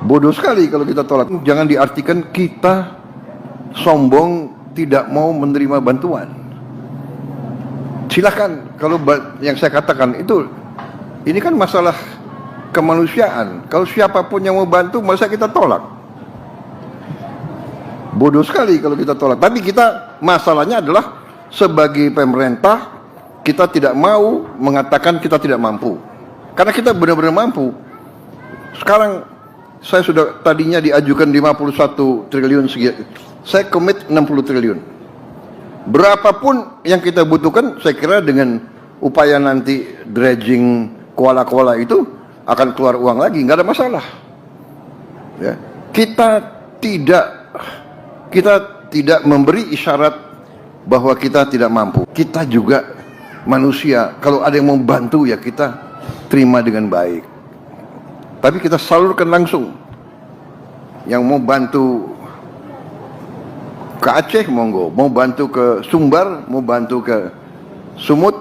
Bodoh sekali kalau kita tolak. Jangan diartikan kita sombong tidak mau menerima bantuan. Silahkan, kalau yang saya katakan itu, ini kan masalah kemanusiaan. Kalau siapapun yang mau bantu, masa kita tolak? Bodoh sekali kalau kita tolak. Tapi kita, masalahnya adalah sebagai pemerintah, kita tidak mau mengatakan kita tidak mampu. Karena kita benar-benar mampu. Sekarang saya sudah tadinya diajukan 51 triliun, saya komit 60 triliun. Berapapun yang kita butuhkan, saya kira dengan upaya nanti dredging kuala-kuala itu akan keluar uang lagi, nggak ada masalah. Ya. Kita tidak memberi isyarat bahwa kita tidak mampu. Kita juga manusia. Kalau ada yang mau bantu ya kita terima dengan baik. Tapi kita salurkan langsung. Yang mau bantu ke Aceh, monggo. Mau bantu ke Sumbar, mau bantu ke Sumut,